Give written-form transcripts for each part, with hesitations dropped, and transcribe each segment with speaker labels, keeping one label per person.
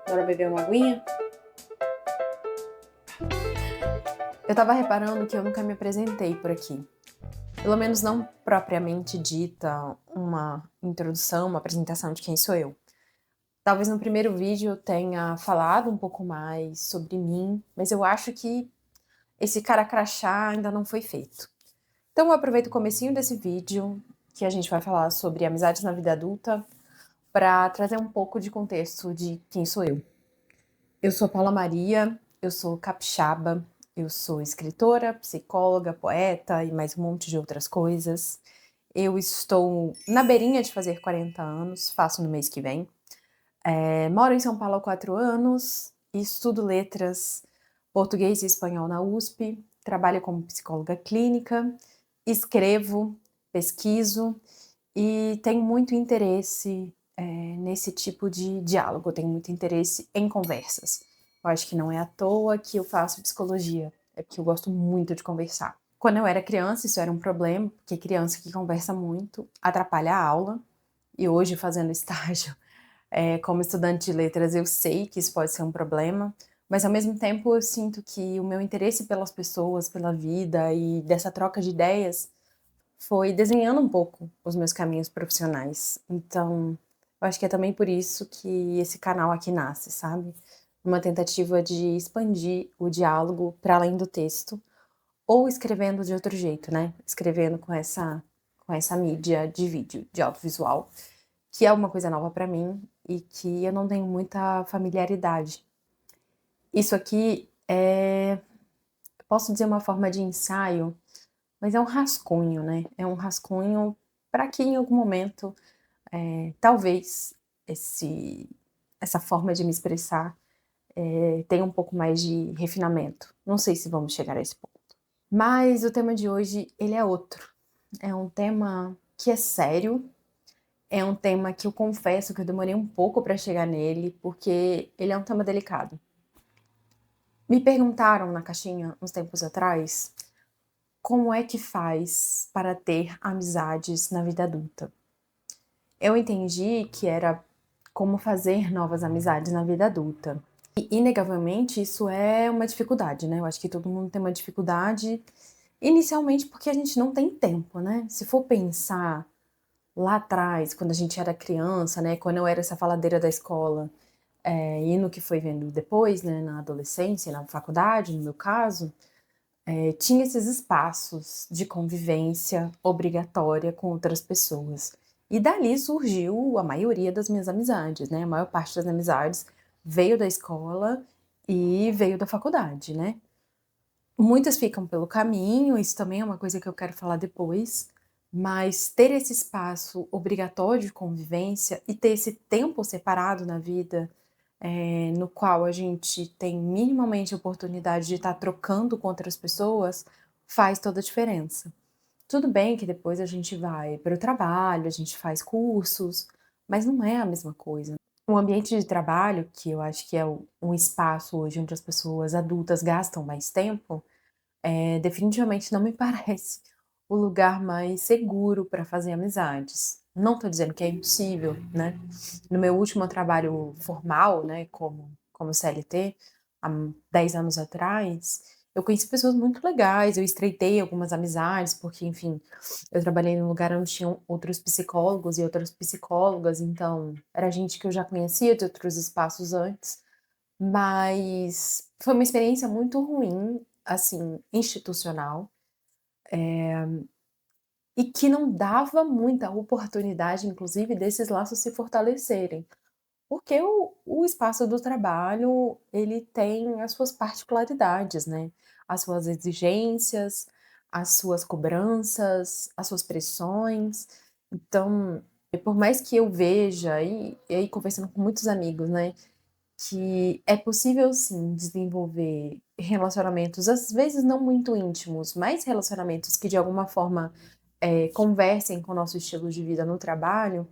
Speaker 1: Bora beber uma aguinha? Eu tava reparando que eu nunca me apresentei por aqui. Pelo menos não propriamente dita uma introdução, uma apresentação de quem sou eu. Talvez no primeiro vídeo eu tenha falado um pouco mais sobre mim, mas eu acho que esse cara crachá ainda não foi feito. Então eu aproveito o comecinho desse vídeo, que a gente vai falar sobre amizades na vida adulta, para trazer um pouco de contexto de quem sou eu. Eu sou Paula Maria, eu sou capixaba, eu sou escritora, psicóloga, poeta e mais um monte de outras coisas. Eu estou na beirinha de fazer 40 anos, faço no mês que vem. Moro em São Paulo há 4 anos, estudo letras, português e espanhol na USP, trabalho como psicóloga clínica, escrevo, pesquiso e tenho muito interesse nesse tipo de diálogo, tenho muito interesse em conversas. Eu acho que não é à toa que eu faço psicologia, é porque eu gosto muito de conversar. Quando eu era criança, isso era um problema, porque criança que conversa muito atrapalha a aula, e hoje, fazendo estágio como estudante de letras, eu sei que isso pode ser um problema, mas ao mesmo tempo eu sinto que o meu interesse pelas pessoas, pela vida e dessa troca de ideias foi desenhando um pouco os meus caminhos profissionais. Então, eu acho que é também por isso que esse canal aqui nasce, sabe? Uma tentativa de expandir o diálogo para além do texto, ou escrevendo de outro jeito, né? Escrevendo com essa mídia de vídeo, de audiovisual, que é uma coisa nova para mim e que eu não tenho muita familiaridade. Isso aqui posso dizer uma forma de ensaio, mas é um rascunho, né? É um rascunho para que em algum momento, talvez essa forma de me expressar, tenha um pouco mais de refinamento. Não sei se vamos chegar a esse ponto. Mas o tema de hoje, ele é outro. É um tema que é sério, é um tema que eu confesso que eu demorei um pouco para chegar nele, porque ele é um tema delicado. Me perguntaram na caixinha, uns tempos atrás, como é que faz para ter amizades na vida adulta? Eu entendi que era como fazer novas amizades na vida adulta. E, inegavelmente, isso é uma dificuldade, né? Eu acho que todo mundo tem uma dificuldade, inicialmente porque a gente não tem tempo, né? Se for pensar lá atrás, quando a gente era criança, né? Quando eu era essa faladeira da escola, e no que foi vendo depois, né? Na adolescência, na faculdade, no meu caso, tinha esses espaços de convivência obrigatória com outras pessoas. E dali surgiu a maioria das minhas amizades, né? A maior parte das amizades veio da escola e veio da faculdade, né? Muitas ficam pelo caminho, isso também é uma coisa que eu quero falar depois, mas ter esse espaço obrigatório de convivência e ter esse tempo separado na vida, no qual a gente tem minimamente a oportunidade de estar trocando com outras pessoas, faz toda a diferença. Tudo bem que depois a gente vai para o trabalho, a gente faz cursos, mas não é a mesma coisa. O ambiente de trabalho, que eu acho que é um espaço hoje onde as pessoas adultas gastam mais tempo, definitivamente não me parece o lugar mais seguro para fazer amizades. Não estou dizendo que é impossível, né. No meu último trabalho formal, né, como CLT, há 10 anos atrás, eu conheci pessoas muito legais, eu estreitei algumas amizades, porque, enfim, eu trabalhei num lugar onde tinham outros psicólogos e outras psicólogas, então era gente que eu já conhecia de outros espaços antes, mas foi uma experiência muito ruim, assim, institucional, e que não dava muita oportunidade, inclusive, desses laços se fortalecerem. Porque o espaço do trabalho, ele tem as suas particularidades, né, as suas exigências, as suas cobranças, as suas pressões. Então, por mais que eu veja, e aí conversando com muitos amigos, né, que é possível sim desenvolver relacionamentos, às vezes não muito íntimos, mas relacionamentos que de alguma forma, conversem com o nosso estilo de vida no trabalho,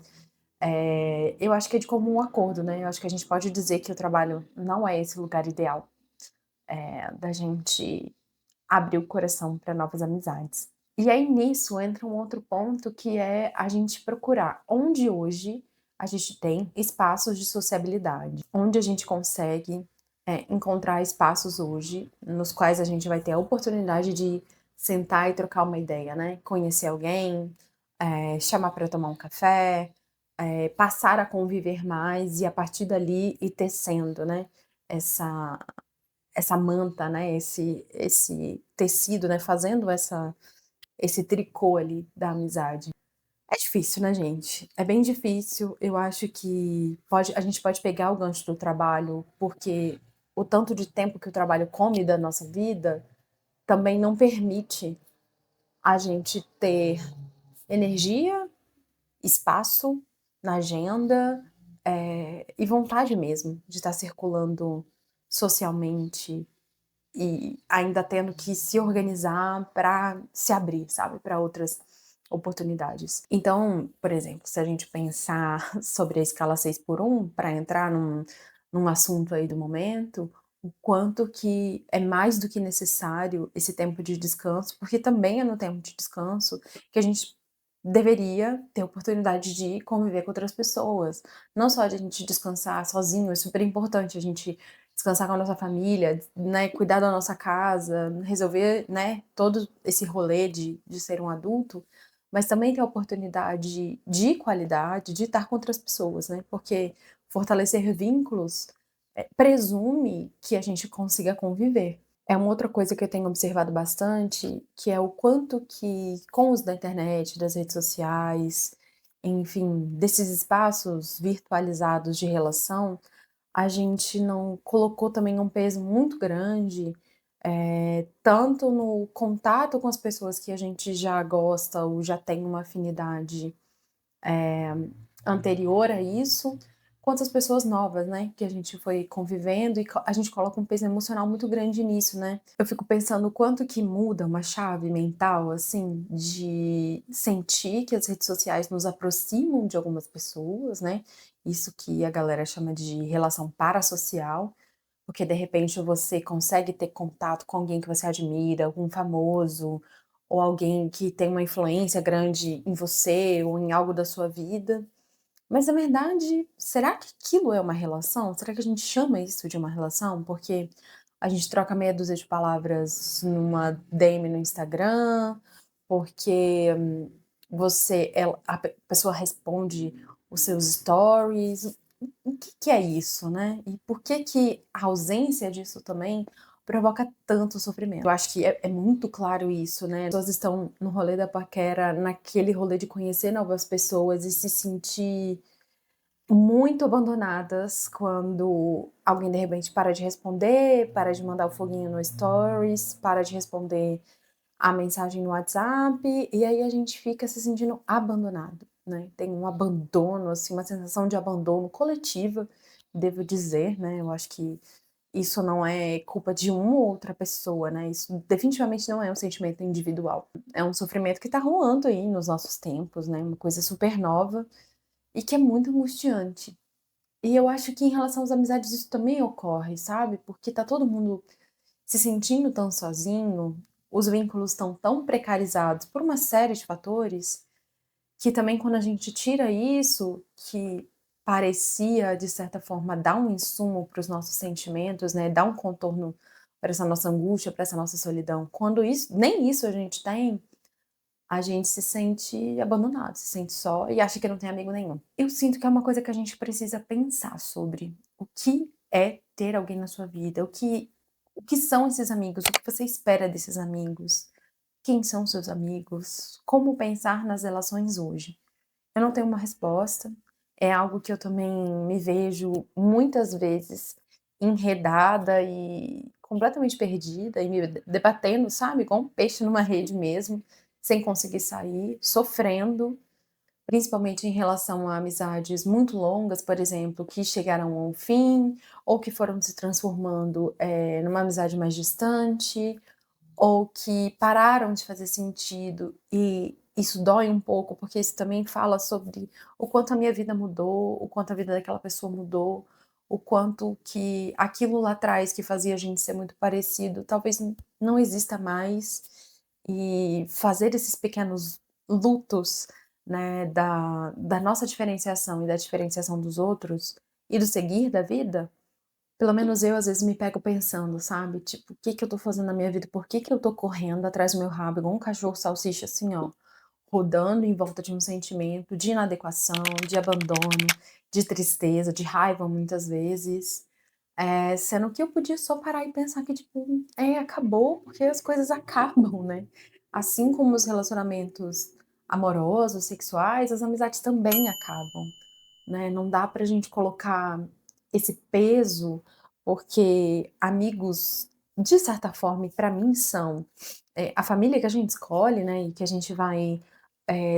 Speaker 1: eu acho que é de comum acordo, né, eu acho que a gente pode dizer que o trabalho não é esse lugar ideal, da gente abrir o coração para novas amizades. E aí nisso entra um outro ponto que é a gente procurar onde hoje a gente tem espaços de sociabilidade, onde a gente consegue, encontrar espaços hoje nos quais a gente vai ter a oportunidade de sentar e trocar uma ideia, né, conhecer alguém, chamar para tomar um café, passar a conviver mais e a partir dali ir tecendo, né, essa essa manta, né, esse tecido, né, fazendo esse tricô ali da amizade. É difícil, né, gente? É bem difícil. Eu acho que a gente pode pegar o gancho do trabalho, porque o tanto de tempo que o trabalho come da nossa vida também não permite a gente ter energia, espaço na agenda, e vontade mesmo de estar circulando socialmente e ainda tendo que se organizar para se abrir, sabe, para outras oportunidades. Então, por exemplo, se a gente pensar sobre a escala 6x1, para entrar num assunto aí do momento, o quanto que é mais do que necessário esse tempo de descanso, porque também é no tempo de descanso que a gente deveria ter oportunidade de conviver com outras pessoas, não só de a gente descansar sozinho, é super importante a gente descansar com a nossa família, né, cuidar da nossa casa, resolver, né, todo esse rolê de ser um adulto, mas também ter a oportunidade de qualidade de estar com outras pessoas, né, porque fortalecer vínculos, presume que a gente consiga conviver. É uma outra coisa que eu tenho observado bastante, que é o quanto que com o uso da internet, das redes sociais, enfim, desses espaços virtualizados de relação, a gente não colocou também um peso muito grande, tanto no contato com as pessoas que a gente já gosta ou já tem uma afinidade, eh, anterior a isso, quanto as pessoas novas, né, que a gente foi convivendo e a gente coloca um peso emocional muito grande nisso, né. Eu fico pensando o quanto que muda uma chave mental, assim, de sentir que as redes sociais nos aproximam de algumas pessoas, né, isso que a galera chama de relação parasocial, porque de repente você consegue ter contato com alguém que você admira, algum famoso, ou alguém que tem uma influência grande em você ou em algo da sua vida. Mas na verdade, será que aquilo é uma relação? Será que a gente chama isso de uma relação? Porque a gente troca meia dúzia de palavras numa DM no Instagram, porque a pessoa responde os seus stories. O que que é isso, né? E por que que a ausência disso também provoca tanto sofrimento? Eu acho que é muito claro isso, né? As pessoas estão no rolê da paquera, naquele rolê de conhecer novas pessoas e se sentir muito abandonadas quando alguém de repente para de responder, para de mandar o foguinho no stories, para de responder a mensagem no WhatsApp, e aí a gente fica se sentindo abandonado, né. Tem um abandono, assim, uma sensação de abandono coletiva, devo dizer, né, eu acho que isso não é culpa de uma ou outra pessoa, né, isso definitivamente não é um sentimento individual. É um sofrimento que tá rolando aí nos nossos tempos, né, uma coisa super nova e que é muito angustiante. E eu acho que em relação às amizades isso também ocorre, sabe, porque tá todo mundo se sentindo tão sozinho, os vínculos estão tão precarizados por uma série de fatores, que também quando a gente tira isso, que parecia de certa forma dar um insumo para os nossos sentimentos, né, dar um contorno para essa nossa angústia, para essa nossa solidão, quando isso nem isso a gente tem, a gente se sente abandonado, se sente só e acha que não tem amigo nenhum. Eu sinto que é uma coisa que a gente precisa pensar sobre o que é ter alguém na sua vida, o que são esses amigos, o que você espera desses amigos, quem são seus amigos, como pensar nas relações hoje. Eu não tenho uma resposta, é algo que eu também me vejo muitas vezes enredada e completamente perdida e me debatendo, sabe, igual um peixe numa rede mesmo, sem conseguir sair, sofrendo, principalmente em relação a amizades muito longas, por exemplo, que chegaram ao fim ou que foram se transformando, numa amizade mais distante, ou que pararam de fazer sentido e isso dói um pouco, porque isso também fala sobre o quanto a minha vida mudou, o quanto a vida daquela pessoa mudou, o quanto que aquilo lá atrás que fazia a gente ser muito parecido, talvez não exista mais, e fazer esses pequenos lutos né, da nossa diferenciação e da diferenciação dos outros, e do seguir da vida, pelo menos eu às vezes me pego pensando, sabe, tipo: "O que que eu tô fazendo na minha vida? Por que que eu tô correndo atrás do meu rabo igual um cachorro salsicha, assim, ó, rodando em volta de um sentimento de inadequação, de abandono, de tristeza, de raiva muitas vezes, sendo que eu podia só parar e pensar que tipo, acabou, porque as coisas acabam, né. Assim como os relacionamentos amorosos, sexuais, as amizades também acabam, né. Não dá pra gente colocar esse peso, porque amigos, de certa forma, e pra mim são, a família que a gente escolhe, né, e que a gente vai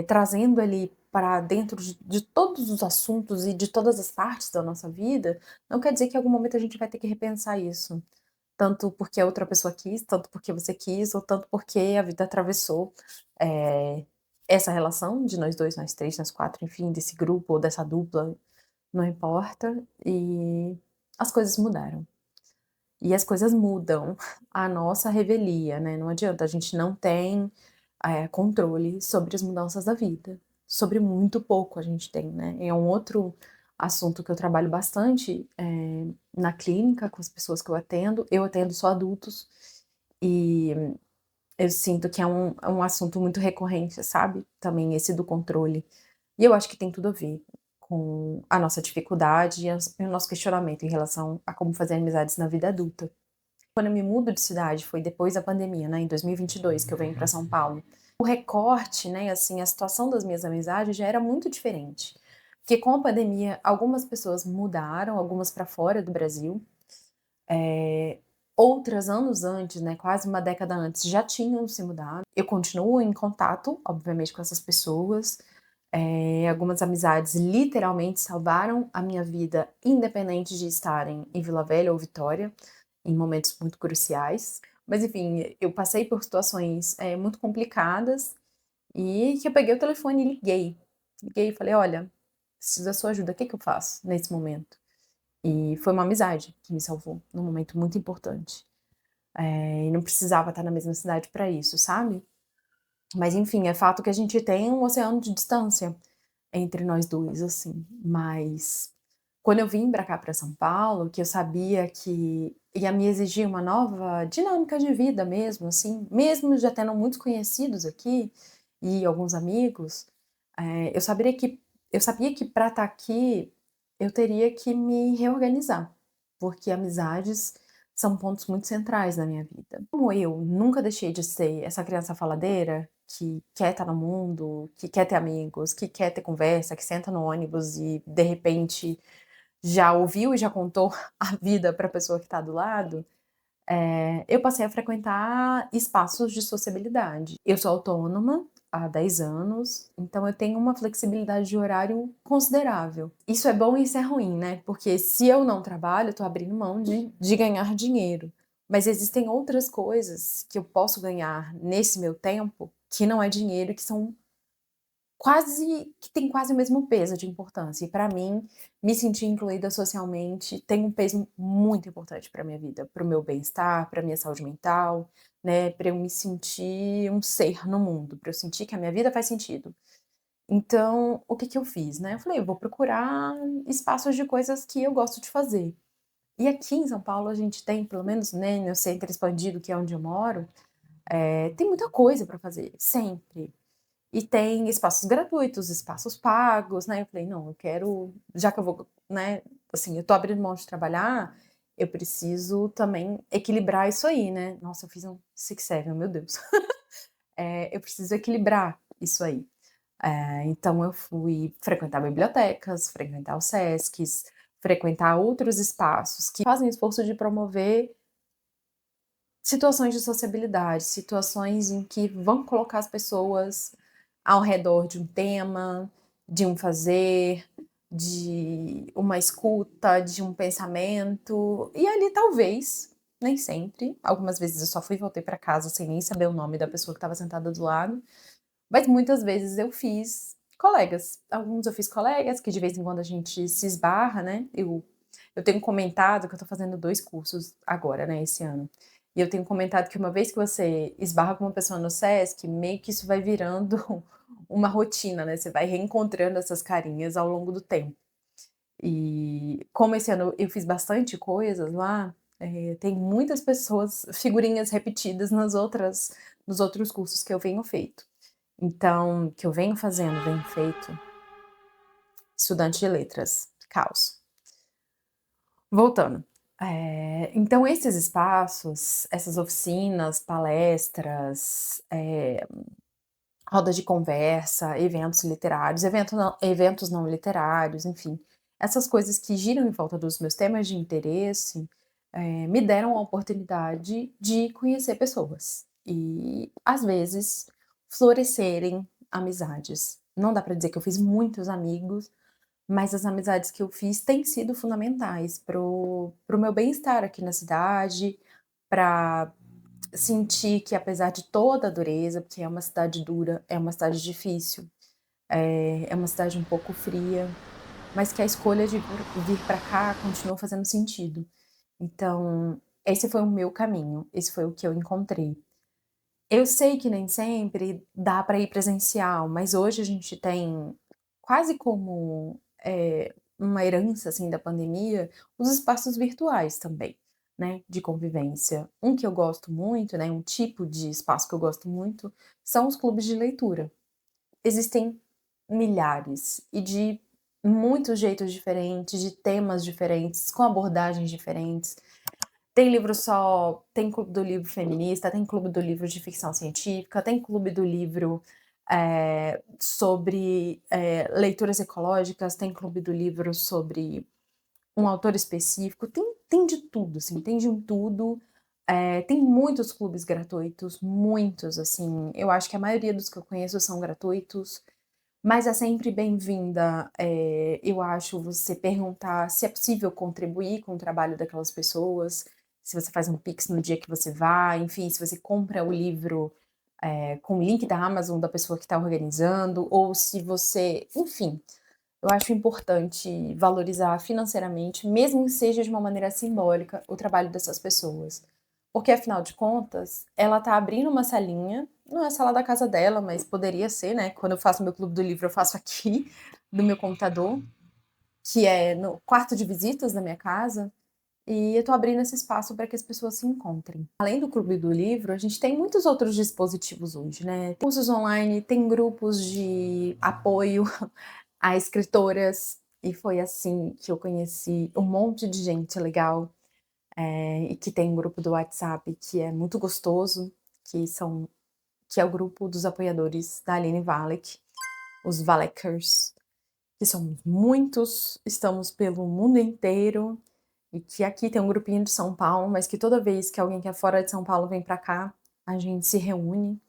Speaker 1: trazendo ali para dentro de todos os assuntos e de todas as partes da nossa vida, não quer dizer que em algum momento a gente vai ter que repensar isso. Tanto porque a outra pessoa quis, tanto porque você quis, ou tanto porque a vida atravessou, eh, essa relação de nós 2, nós 3, nós 4, enfim, desse grupo ou dessa dupla, não importa, e as coisas mudaram. E as coisas mudam à nossa revelia, né, não adianta, a gente não tem, controle sobre as mudanças da vida. Sobre muito pouco a gente tem, né. É um outro assunto que eu trabalho bastante, na clínica com as pessoas que eu atendo só adultos, e eu sinto que é um assunto muito recorrente, sabe, também esse do controle. E eu acho que tem tudo a ver com a nossa dificuldade e o nosso questionamento em relação a como fazer amizades na vida adulta. Quando eu me mudo de cidade, foi depois da pandemia, né, em 2022 que eu venho para São Paulo. O recorte, né, assim, a situação das minhas amizades já era muito diferente, porque com a pandemia algumas pessoas mudaram, algumas para fora do Brasil, eh, outras anos antes, né, quase uma década antes, já tinham se mudado. Eu continuo em contato, obviamente, com essas pessoas, algumas amizades literalmente salvaram a minha vida, independente de estarem em Vila Velha ou Vitória, em momentos muito cruciais. Mas enfim, eu passei por situações, muito complicadas e que eu peguei o telefone e liguei. Liguei e falei: "Olha, preciso da sua ajuda, o que que eu faço nesse momento?". E foi uma amizade que me salvou num momento muito importante. E não precisava estar na mesma cidade para isso, sabe. Mas enfim, é fato que a gente tem um oceano de distância entre nós 2, assim. Mas quando eu vim pra cá, pra São Paulo, que eu sabia que ia me exigir uma nova dinâmica de vida mesmo, assim, mesmo já tendo muitos conhecidos aqui e alguns amigos, eu sabia que pra estar aqui, eu teria que me reorganizar, porque amizades são pontos muito centrais na minha vida. Como eu nunca deixei de ser essa criança faladeira, que quer estar no mundo, que quer ter amigos, que quer ter conversa, que senta no ônibus e de repente já ouviu e já contou a vida para a pessoa que está do lado, eu passei a frequentar espaços de sociabilidade. Eu sou autônoma há 10 anos, então eu tenho uma flexibilidade de horário considerável. Isso é bom e isso é ruim, né, porque se eu não trabalho, eu tô abrindo mão de ganhar dinheiro. Mas existem outras coisas que eu posso ganhar nesse meu tempo, que não é dinheiro e que são tem quase o mesmo peso de importância. E para mim, me sentir incluída socialmente tem um peso muito importante para minha vida, para o meu bem-estar, pra minha saúde mental, né, para eu me sentir um ser no mundo, para eu sentir que a minha vida faz sentido. Então, o que que eu fiz, né, eu falei: "Eu vou procurar espaços de coisas que eu gosto de fazer". E aqui em São Paulo a gente tem, pelo menos, né, no centro expandido, que é onde eu moro, tem muita coisa para fazer, sempre. E tem espaços gratuitos, espaços pagos, né, eu falei: "Não, eu quero já que eu vou, né, assim, eu tô abrindo mão de trabalhar, eu preciso também equilibrar isso aí, né". Nossa, eu fiz um six seven, meu Deus. Eu preciso equilibrar isso aí. Então eu fui frequentar bibliotecas, frequentar os Sescs, frequentar outros espaços que fazem esforço de promover situações de sociabilidade, situações em que vão colocar as pessoas ao redor de um tema, de um fazer, de uma escuta, de um pensamento, e ali talvez, nem sempre, algumas vezes eu só fui e voltei para casa sem nem saber o nome da pessoa que estava sentada do lado, mas muitas vezes eu fiz colegas. Alguns eu fiz colegas que de vez em quando a gente se esbarra, né, eu tenho comentado que eu tô fazendo 2 cursos agora, né, esse ano. E eu tenho comentado que uma vez que você esbarra com uma pessoa no Sesc, meio que isso vai virando uma rotina, né, você vai reencontrando essas carinhas ao longo do tempo. E como esse ano eu fiz bastante coisas lá, tem muitas pessoas figurinhas repetidas nos outros cursos que eu venho feito. Então que eu venho fazendo, venho feito, estudante de letras, caos. Voltando, então esses espaços, essas oficinas, palestras, rodas de conversa, eventos literários, eventos não literários, enfim, essas coisas que giram em volta dos meus temas de interesse, me deram a oportunidade de conhecer pessoas e, às vezes, florescerem amizades. Não dá para dizer que eu fiz muitos amigos, mas as amizades que eu fiz têm sido fundamentais para o meu bem-estar aqui na cidade, para sentir que apesar de toda a dureza, porque é uma cidade dura, é uma cidade difícil, é uma cidade um pouco fria, mas que a escolha de vir pra cá continuou fazendo sentido. Então, esse foi o meu caminho, esse foi o que eu encontrei. Eu sei que nem sempre dá para ir presencial, mas hoje a gente tem quase como, uma herança, assim, da pandemia, os espaços virtuais também, né, de convivência. Um que eu gosto muito, né, um tipo de espaço que eu gosto muito, são os clubes de leitura. Existem milhares e de muitos jeitos diferentes, de temas diferentes, com abordagens diferentes. Tem clube do livro feminista, tem clube do livro de ficção científica, tem clube do livro, sobre, leituras ecológicas, tem clube do livro sobre um autor específico, tem de tudo, assim, tem de um tudo. Tem muitos clubes gratuitos, muitos, assim, eu acho que a maioria dos que eu conheço são gratuitos, mas é sempre bem-vinda, eu acho, você perguntar se é possível contribuir com o trabalho daquelas pessoas, se você faz um pix no dia que você vai, enfim, se você compra o livro, com o link da Amazon da pessoa que está organizando, ou se você enfim, eu acho importante valorizar financeiramente, mesmo que seja de uma maneira simbólica, o trabalho dessas pessoas. Porque afinal de contas, ela tá abrindo uma salinha, não é a sala da casa dela, mas poderia ser, né, quando eu faço meu clube do livro eu faço aqui, do meu computador, que é no quarto de visitas da minha casa, e eu tô abrindo esse espaço para que as pessoas se encontrem. Além do clube do livro, a gente tem muitos outros dispositivos hoje, né, cursos online, tem grupos de apoio a escritoras, e foi assim que eu conheci um monte de gente legal, e que tem um grupo do WhatsApp que é muito gostoso, que são que é o grupo dos apoiadores da Aline Valek, os Valekers, que somos muitos, estamos pelo mundo inteiro, e que aqui tem um grupinho de São Paulo, mas que toda vez que alguém que é fora de São Paulo vem para cá, a gente se reúne.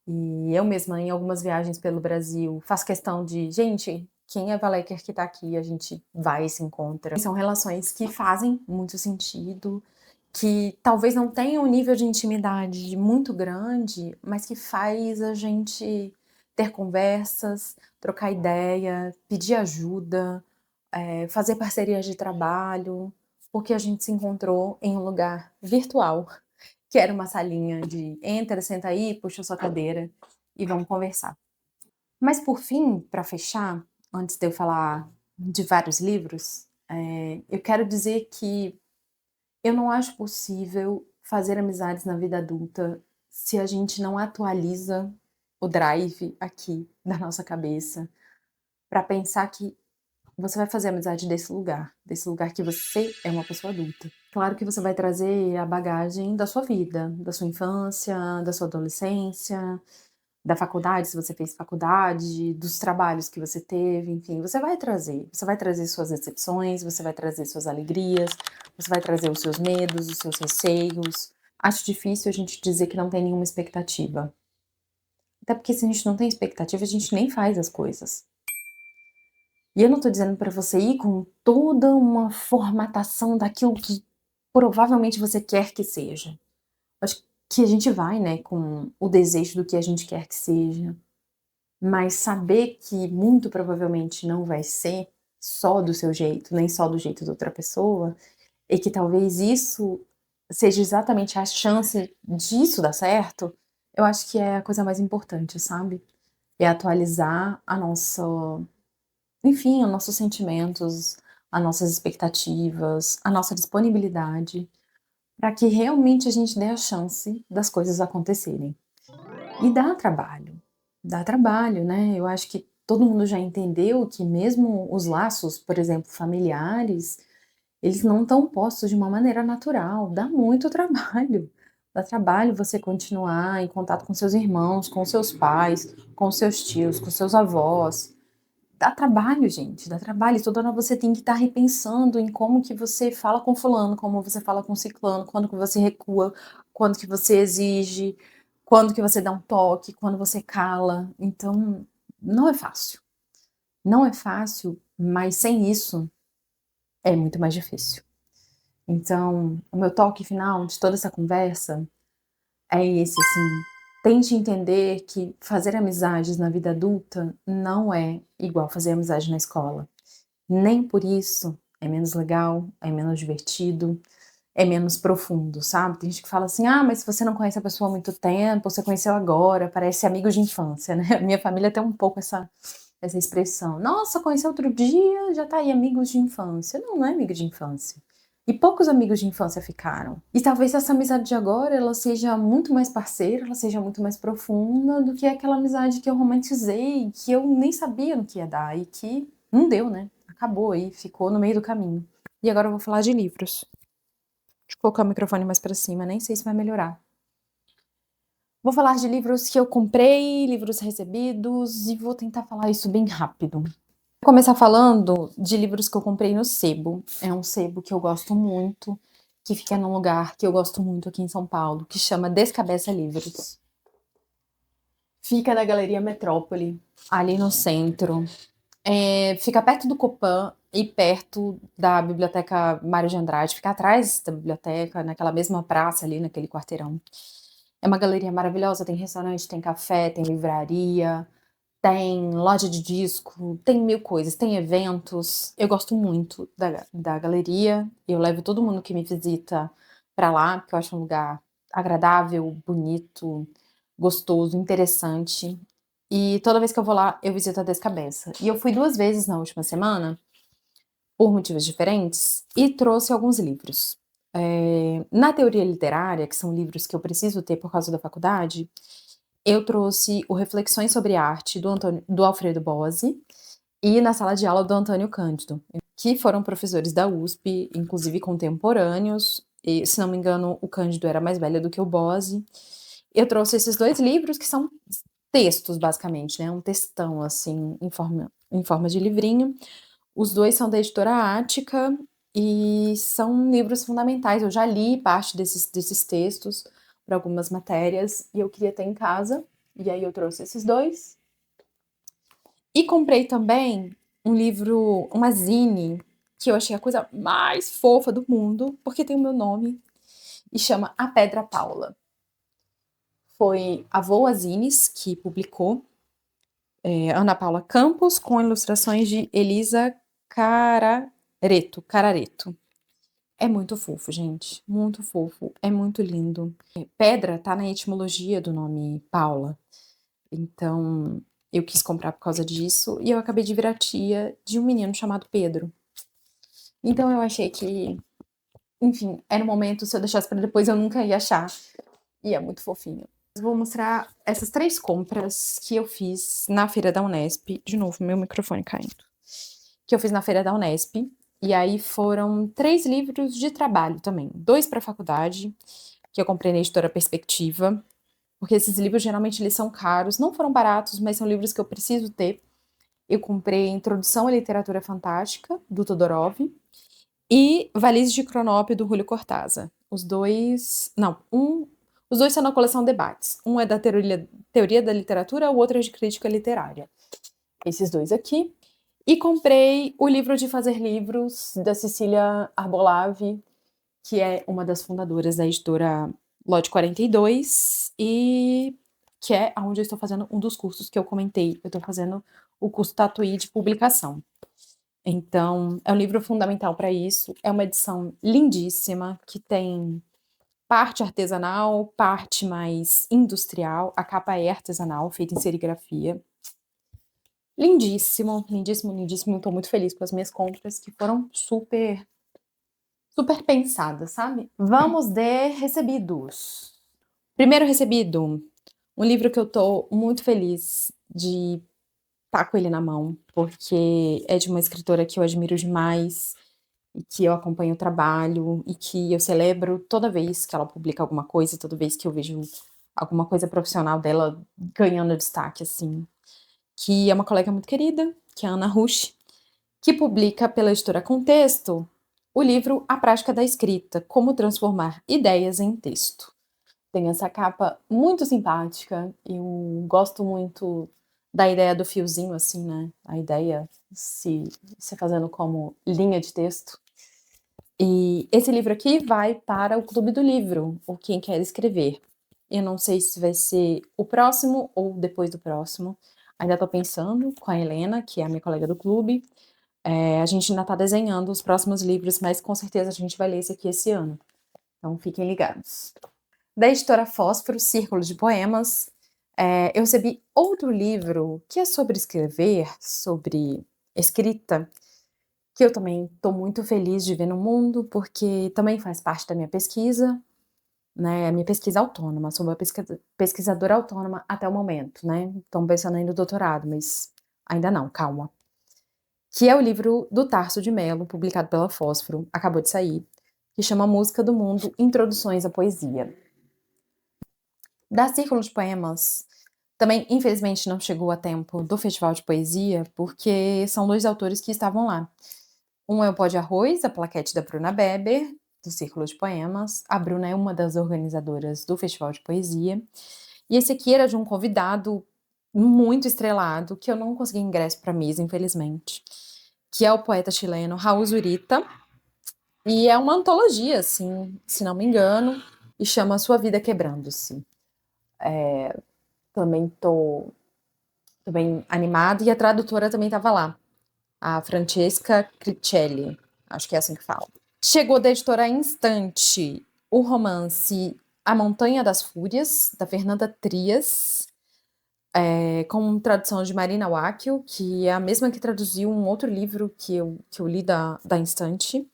Speaker 1: E eu mesma, em algumas viagens pelo Brasil, faço questão de: "Gente, quem é Valeker que tá aqui?", a gente vai e se encontra. São relações que fazem muito sentido, que talvez não tenham um nível de intimidade muito grande, mas que faz a gente ter conversas, trocar ideia, pedir ajuda, fazer parcerias de trabalho, porque a gente se encontrou em um lugar virtual. Que era uma salinha de entra, senta aí, puxa sua cadeira e vamos conversar. Mas por fim, para fechar, antes de eu falar de vários livros, eu quero dizer que eu não acho possível fazer amizades na vida adulta se a gente não atualiza o drive aqui da nossa cabeça para pensar que você vai fazer amizade desse lugar que você é uma pessoa adulta. Claro que você vai trazer a bagagem da sua vida, da sua infância, da sua adolescência, da faculdade, se você fez faculdade, dos trabalhos que você teve, enfim, você vai trazer. Você vai trazer suas decepções, você vai trazer suas alegrias, você vai trazer os seus medos, os seus receios. Acho difícil a gente dizer que não tem nenhuma expectativa. Até porque se a gente não tem expectativa, a gente nem faz as coisas. E eu não tô dizendo pra você ir com toda uma formatação daquilo que provavelmente você quer que seja. Acho que a gente vai, né, com o desejo do que a gente quer que seja, mas saber que muito provavelmente não vai ser só do seu jeito, nem só do jeito da outra pessoa, e que talvez isso seja exatamente a chance disso dar certo, eu acho que é a coisa mais importante, sabe. É atualizar a nossa enfim, os nossos sentimentos, as nossas expectativas, a nossa disponibilidade, para que realmente a gente dê a chance das coisas acontecerem. E dá trabalho, né, eu acho que todo mundo já entendeu que mesmo os laços, por exemplo, familiares, eles não estão postos de uma maneira natural, dá muito trabalho. Dá trabalho você continuar em contato com seus irmãos, com seus pais, com seus tios, com seus avós. Dá trabalho, gente, dá trabalho. Toda hora você tem que estar repensando em como que você fala com fulano, como você fala com ciclano, quando que você recua, quando que você exige, quando que você dá um toque, quando você cala. Então, não é fácil. Não é fácil, mas sem isso é muito mais difícil. Então, o meu toque final de toda essa conversa é esse, assim, tente entender que fazer amizades na vida adulta não é igual fazer amizade na escola. Nem por isso é menos legal, é menos divertido, é menos profundo, sabe. Tem gente que fala assim: "Ah, mas se você não conhece a pessoa há muito tempo, você conheceu agora, parece amigos de infância", né. Minha família tem um pouco essa expressão: "Nossa, conheceu outro dia, já tá aí amigos de infância". Não, não é amigo de infância. E poucos amigos de infância ficaram. E talvez essa amizade de agora, ela seja muito mais parceira, ela seja muito mais profunda do que aquela amizade que eu romantizei, que eu nem sabia no que ia dar e que não deu, né. Acabou aí, ficou no meio do caminho. E agora eu vou falar de livros. Deixa eu colocar o microfone mais pra cima, nem sei se vai melhorar. Vou falar de livros que eu comprei, livros recebidos e vou tentar falar isso bem rápido. Vou começar falando de livros que eu comprei no sebo. É um sebo que eu gosto muito, que fica num lugar que eu gosto muito aqui em São Paulo, que chama Descabeça Livros. Fica na Galeria Metrópole, ali no centro. Fica perto do Copan e perto da Biblioteca Mário de Andrade, fica atrás da biblioteca, naquela mesma praça ali, naquele quarteirão. É uma galeria maravilhosa, tem restaurante, tem café, tem livraria, tem loja de disco, tem mil coisas, tem eventos. Eu gosto muito da galeria, eu levo todo mundo que me visita pra lá, porque eu acho um lugar agradável, bonito, gostoso, interessante. E toda vez que eu vou lá, eu visito a Descabeça. E eu fui 2 vezes na última semana, por motivos diferentes, e trouxe alguns livros. Na teoria literária, que são livros que eu preciso ter por causa da faculdade, eu trouxe o Reflexões sobre Arte do Alfredo Bozzi e Na Sala de Aula do Antônio Cândido, que foram professores da USP, inclusive contemporâneos, e se não me engano o Cândido era mais velho do que o Bozzi. Eu trouxe esses 2 livros que são textos basicamente, né, um textão assim em forma de livrinho. Os 2 são da editora Ática e são livros fundamentais. Eu já li parte desses textos para algumas matérias e eu queria ter em casa, e aí eu trouxe esses 2. E comprei também um livro, uma zine, que eu achei a coisa mais fofa do mundo, porque tem o meu nome, e chama A Pedra Paula. Foi a Voa Zines que publicou, Ana Paula Campos, com ilustrações de Elisa Carareto. É muito fofo, gente, muito fofo, é muito lindo. Pedra tá na etimologia do nome Paula, então eu quis comprar por causa disso e eu acabei de virar tia de um menino chamado Pedro. Então eu achei que, enfim, era o momento, se eu deixasse pra depois eu nunca ia achar, e é muito fofinho. Vou mostrar essas 3 compras que eu fiz na feira da Unesp. De novo, meu microfone caindo. Que eu fiz na feira da Unesp, e aí foram 3 livros de trabalho também, 2 pra faculdade, que eu comprei na editora Perspectiva, porque esses livros geralmente eles são caros, não foram baratos, mas são livros que eu preciso ter. Eu comprei Introdução à Literatura Fantástica, do Todorov, e Valise de Cronópio, do Julio Cortázar. Os dois são na coleção Debates. Um é da teoria da literatura, o outro é de crítica literária. Esses 2 aqui. E comprei o livro de fazer livros da Cecília Arbolave, que é uma das fundadoras da editora Lote 42 e que é aonde eu estou fazendo um dos cursos que eu comentei. Eu estou fazendo o curso Tatuí de publicação. Então, é um livro fundamental para isso. É uma edição lindíssima, que tem parte artesanal, parte mais industrial. A capa é artesanal, feita em serigrafia. Lindíssimo, lindíssimo, lindíssimo. Estou muito feliz com as minhas compras, que foram super, super pensadas, sabe? Vamos de recebidos. Primeiro recebido, um livro que eu tô muito feliz de estar com ele na mão, porque é de uma escritora que eu admiro demais e que eu acompanho o trabalho e que eu celebro toda vez que ela publica alguma coisa, toda vez que eu vejo alguma coisa profissional dela ganhando destaque, assim. Que é uma colega muito querida, que é a Ana Rush, que publica pela editora Contexto o livro A Prática da Escrita: Como Transformar Ideias em Texto. Tem essa capa muito simpática, eu gosto muito da ideia do fiozinho, assim, né? A ideia se fazendo como linha de texto. E esse livro aqui vai para o Clube do Livro, ou quem quer escrever. Eu não sei se vai ser o próximo ou depois do próximo. Ainda tô pensando com a Helena, que é a minha colega do clube. A gente ainda tá desenhando os próximos livros, mas com certeza a gente vai ler esse aqui esse ano. Então fiquem ligados. Da editora Fósforo, Círculo de Poemas, eu recebi outro livro que é sobre escrever, sobre escrita, que eu também estou muito feliz de ver no mundo, porque também faz parte da minha pesquisa, né? A minha pesquisa autônoma, sou uma pesquisadora autônoma até o momento, né? Estou pensando ainda no doutorado, mas ainda não, calma. Que é o livro do Tarso de Mello, publicado pela Fósforo, acabou de sair, que chama Música do Mundo, Introduções à Poesia. Da Círculo de Poemas, também, infelizmente, não chegou a tempo do Festival de Poesia, porque são dois autores que estavam lá. Um é o Pó de Arroz, a plaquete da Bruna Beber, do Círculo de Poemas. A Bruna é uma das organizadoras do Festival de Poesia. E esse aqui era de um convidado muito estrelado, que eu não consegui ingresso para mesa, infelizmente, que é o poeta chileno Raul Zurita. E é uma antologia, assim, se não me engano, e chama Sua Vida Quebrando-se. Também tô bem animada, e a tradutora também estava lá, a Francesca Cricelli, acho que é assim que fala. Chegou da editora Instante o romance A Montanha das Fúrias, da Fernanda Trias, com tradução de Marina Wackel, que é a mesma que traduziu um outro livro que eu li da Instante.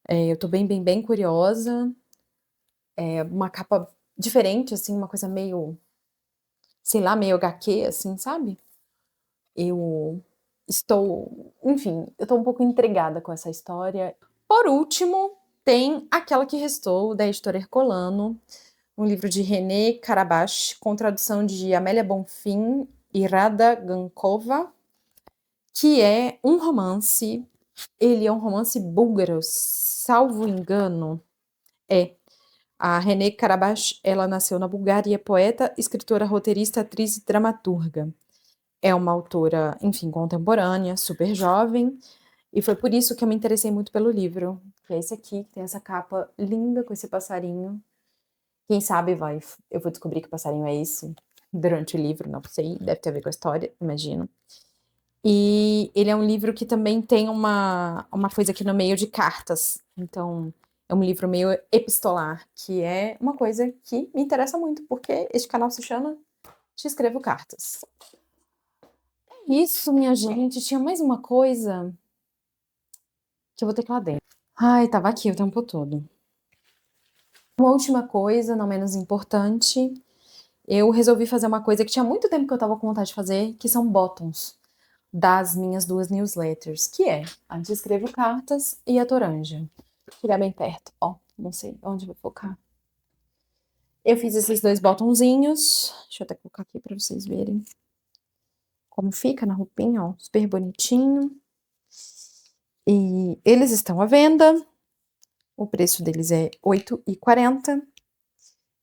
Speaker 1: Eu tô bem, bem, bem curiosa. É uma capa diferente, assim, uma coisa meio, sei lá, meio HQ, assim, sabe? Eu enfim, eu tô um pouco intrigada com essa história. Por último, tem Aquela que Restou, da editora Herculano, um livro de René Karabach, com tradução de Amélia Bonfim e Rada Gankova, que é um romance. Ele é um romance búlgaro, salvo engano. A René Karabach, ela nasceu na Bulgária, poeta, escritora, roteirista, atriz e dramaturga. É uma autora, enfim, contemporânea, super jovem, e foi por isso que eu me interessei muito pelo livro, que é esse aqui, que tem essa capa linda com esse passarinho. Quem sabe eu vou descobrir que passarinho é esse durante o livro, não sei, deve ter a ver com a história, imagino. E ele é um livro que também tem uma coisa aqui no meio de cartas, então é um livro meio epistolar, que é uma coisa que me interessa muito, porque este canal se chama Te Escrevo Cartas. Isso, minha gente, tinha mais uma coisa que eu vou ter que ir lá dentro. Ai, tava aqui o tempo todo. Uma última coisa, não menos importante, eu resolvi fazer uma coisa que tinha muito tempo que eu tava com vontade de fazer, que são bottoms das minhas duas newsletters, que é a de Escrevo Cartas e a Toranja. Vou chegar bem perto, ó, não sei onde vou focar. Eu fiz esses dois bottonzinhos, deixa eu até colocar aqui pra vocês verem como fica na roupinha, ó, super bonitinho. E eles estão à venda. O preço deles é R$ 8,40.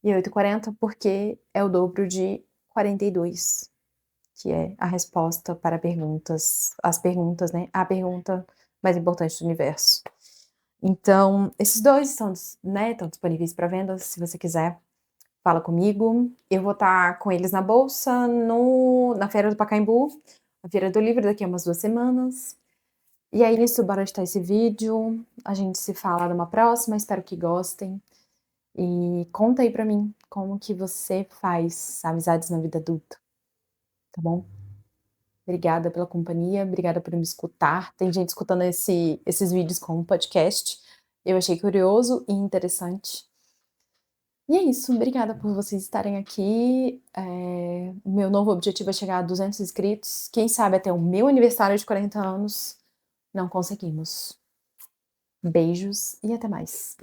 Speaker 1: E R$ 8,40 porque é o dobro de 42, que é a resposta para as perguntas, né? A pergunta mais importante do universo. Então, esses dois estão, né, estão disponíveis para venda. Se você quiser, fala comigo. Eu vou estar com eles na bolsa na Feira do Pacaembu, a Feira do Livro, daqui a umas 2 semanas. E é isso, bora editar esse vídeo. A gente se fala numa próxima, espero que gostem. E conta aí pra mim como que você faz amizades na vida adulta, tá bom? Obrigada pela companhia, obrigada por me escutar. Tem gente escutando esses vídeos como podcast. Eu achei curioso e interessante. E é isso, obrigada por vocês estarem aqui. O meu novo objetivo é chegar a 200 inscritos. Quem sabe até o meu aniversário de 40 anos. Não conseguimos. Beijos e até mais.